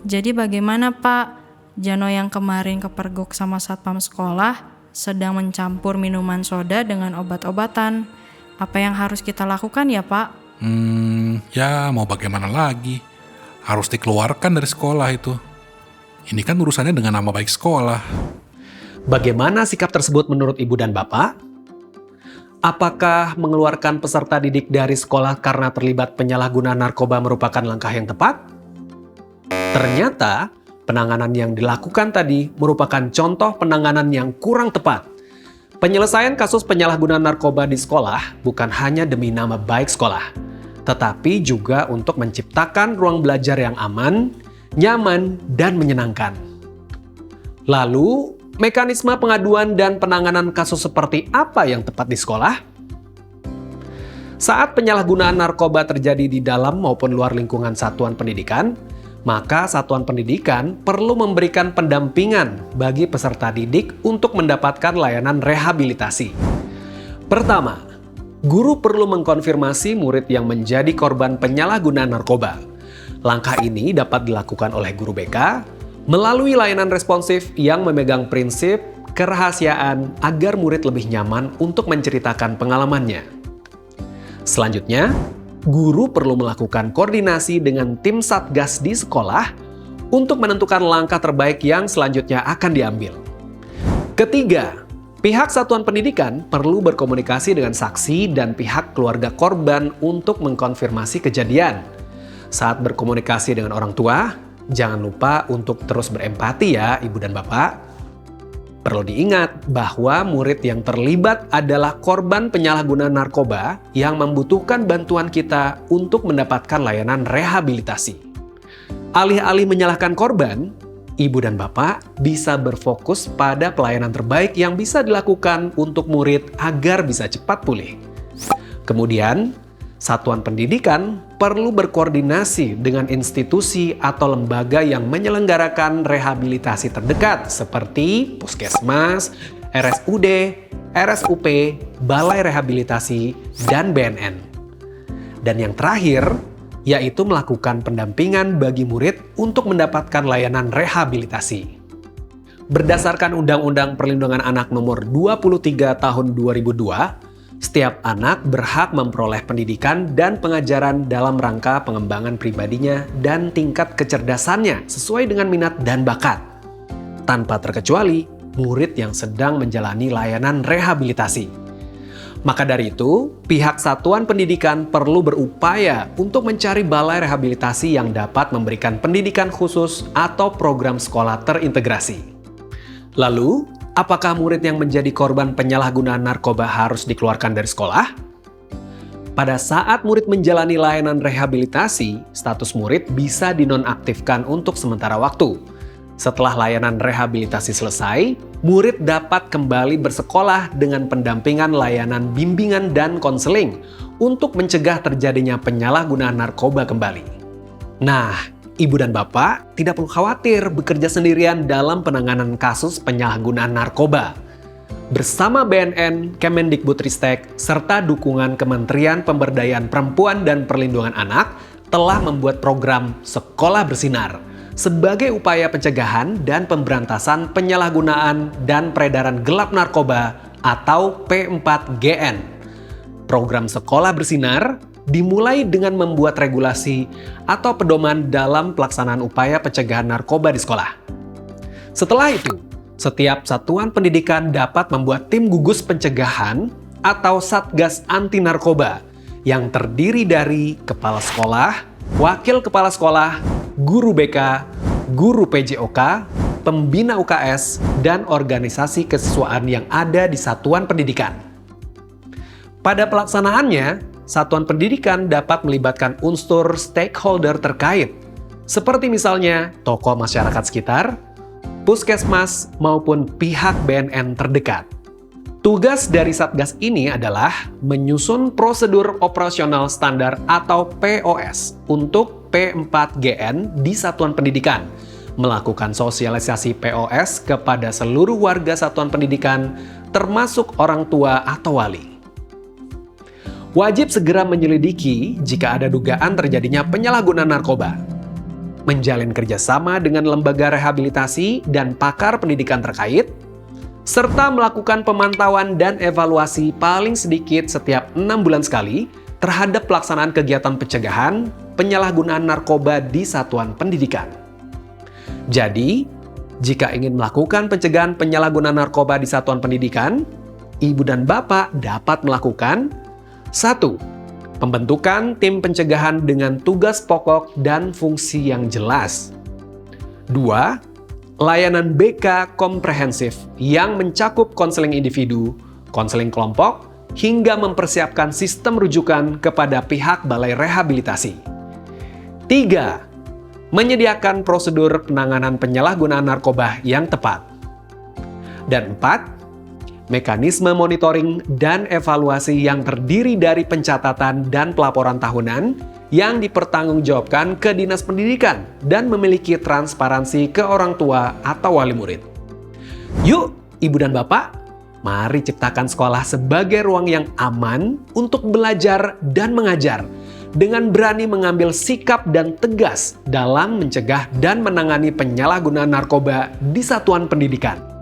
Jadi bagaimana Pak? Jano yang kemarin kepergok sama satpam sekolah sedang mencampur minuman soda dengan obat-obatan. Apa yang harus kita lakukan ya Pak? Ya mau bagaimana lagi? Harus dikeluarkan dari sekolah itu. Ini kan urusannya dengan nama baik sekolah. Bagaimana sikap tersebut menurut Ibu dan Bapak? Apakah mengeluarkan peserta didik dari sekolah karena terlibat penyalahgunaan narkoba merupakan langkah yang tepat? Ternyata, penanganan yang dilakukan tadi merupakan contoh penanganan yang kurang tepat. Penyelesaian kasus penyalahgunaan narkoba di sekolah bukan hanya demi nama baik sekolah, tetapi juga untuk menciptakan ruang belajar yang aman, nyaman, dan menyenangkan. Lalu, mekanisme pengaduan dan penanganan kasus seperti apa yang tepat di sekolah? Saat penyalahgunaan narkoba terjadi di dalam maupun luar lingkungan satuan pendidikan, maka satuan pendidikan perlu memberikan pendampingan bagi peserta didik untuk mendapatkan layanan rehabilitasi. Pertama, guru perlu mengkonfirmasi murid yang menjadi korban penyalahgunaan narkoba. Langkah ini dapat dilakukan oleh guru BK melalui layanan responsif yang memegang prinsip kerahasiaan agar murid lebih nyaman untuk menceritakan pengalamannya. Selanjutnya, guru perlu melakukan koordinasi dengan tim satgas di sekolah untuk menentukan langkah terbaik yang selanjutnya akan diambil. Ketiga, pihak satuan pendidikan perlu berkomunikasi dengan saksi dan pihak keluarga korban untuk mengkonfirmasi kejadian. Saat berkomunikasi dengan orang tua, jangan lupa untuk terus berempati ya Ibu dan Bapak. Perlu diingat bahwa murid yang terlibat adalah korban penyalahgunaan narkoba yang membutuhkan bantuan kita untuk mendapatkan layanan rehabilitasi. Alih-alih menyalahkan korban, Ibu dan Bapak bisa berfokus pada pelayanan terbaik yang bisa dilakukan untuk murid agar bisa cepat pulih. Kemudian, satuan pendidikan perlu berkoordinasi dengan institusi atau lembaga yang menyelenggarakan rehabilitasi terdekat seperti Puskesmas, RSUD, RSUP, Balai Rehabilitasi, dan BNN. Dan yang terakhir, yaitu melakukan pendampingan bagi murid untuk mendapatkan layanan rehabilitasi. Berdasarkan Undang-Undang Perlindungan Anak Nomor 23 Tahun 2002, setiap anak berhak memperoleh pendidikan dan pengajaran dalam rangka pengembangan pribadinya dan tingkat kecerdasannya sesuai dengan minat dan bakat, tanpa terkecuali murid yang sedang menjalani layanan rehabilitasi. Maka dari itu, pihak satuan pendidikan perlu berupaya untuk mencari balai rehabilitasi yang dapat memberikan pendidikan khusus atau program sekolah terintegrasi. Lalu, apakah murid yang menjadi korban penyalahgunaan narkoba harus dikeluarkan dari sekolah? Pada saat murid menjalani layanan rehabilitasi, status murid bisa dinonaktifkan untuk sementara waktu. Setelah layanan rehabilitasi selesai, murid dapat kembali bersekolah dengan pendampingan layanan bimbingan dan konseling untuk mencegah terjadinya penyalahgunaan narkoba kembali. Nah, Ibu dan Bapak tidak perlu khawatir bekerja sendirian dalam penanganan kasus penyalahgunaan narkoba. Bersama BNN, Kemendikbudristek, serta dukungan Kementerian Pemberdayaan Perempuan dan Perlindungan Anak telah membuat program Sekolah Bersinar sebagai upaya pencegahan dan pemberantasan penyalahgunaan dan peredaran gelap narkoba atau P4GN. Program Sekolah Bersinar dimulai dengan membuat regulasi atau pedoman dalam pelaksanaan upaya pencegahan narkoba di sekolah. Setelah itu, setiap satuan pendidikan dapat membuat tim gugus pencegahan atau Satgas Anti Narkoba yang terdiri dari kepala sekolah, wakil kepala sekolah, guru BK, guru PJOK, pembina UKS, dan organisasi kesiswaan yang ada di satuan pendidikan. Pada pelaksanaannya, satuan pendidikan dapat melibatkan unsur stakeholder terkait, seperti misalnya tokoh masyarakat sekitar, puskesmas, maupun pihak BNN terdekat. Tugas dari Satgas ini adalah menyusun prosedur operasional standar atau POS untuk P4GN di satuan pendidikan, melakukan sosialisasi POS kepada seluruh warga satuan pendidikan, termasuk orang tua atau wali. Wajib segera menyelidiki jika ada dugaan terjadinya penyalahgunaan narkoba. menjalin kerjasama dengan lembaga rehabilitasi dan pakar pendidikan terkait, serta melakukan pemantauan dan evaluasi paling sedikit setiap 6 bulan sekali terhadap pelaksanaan kegiatan pencegahan penyalahgunaan narkoba di satuan pendidikan. Jadi, jika ingin melakukan pencegahan penyalahgunaan narkoba di satuan pendidikan, ibu dan bapak dapat melakukan 1. Pembentukan tim pencegahan dengan tugas pokok dan fungsi yang jelas. 2. Layanan BK komprehensif yang mencakup konseling individu, konseling kelompok, hingga mempersiapkan sistem rujukan kepada pihak balai rehabilitasi. 3. Menyediakan prosedur penanganan penyalahgunaan narkoba yang tepat. Dan 4. Mekanisme monitoring dan evaluasi yang terdiri dari pencatatan dan pelaporan tahunan yang dipertanggungjawabkan ke Dinas Pendidikan dan memiliki transparansi ke orang tua atau wali murid. Yuk, Ibu dan Bapak, mari ciptakan sekolah sebagai ruang yang aman untuk belajar dan mengajar dengan berani mengambil sikap dan tegas dalam mencegah dan menangani penyalahgunaan narkoba di satuan pendidikan.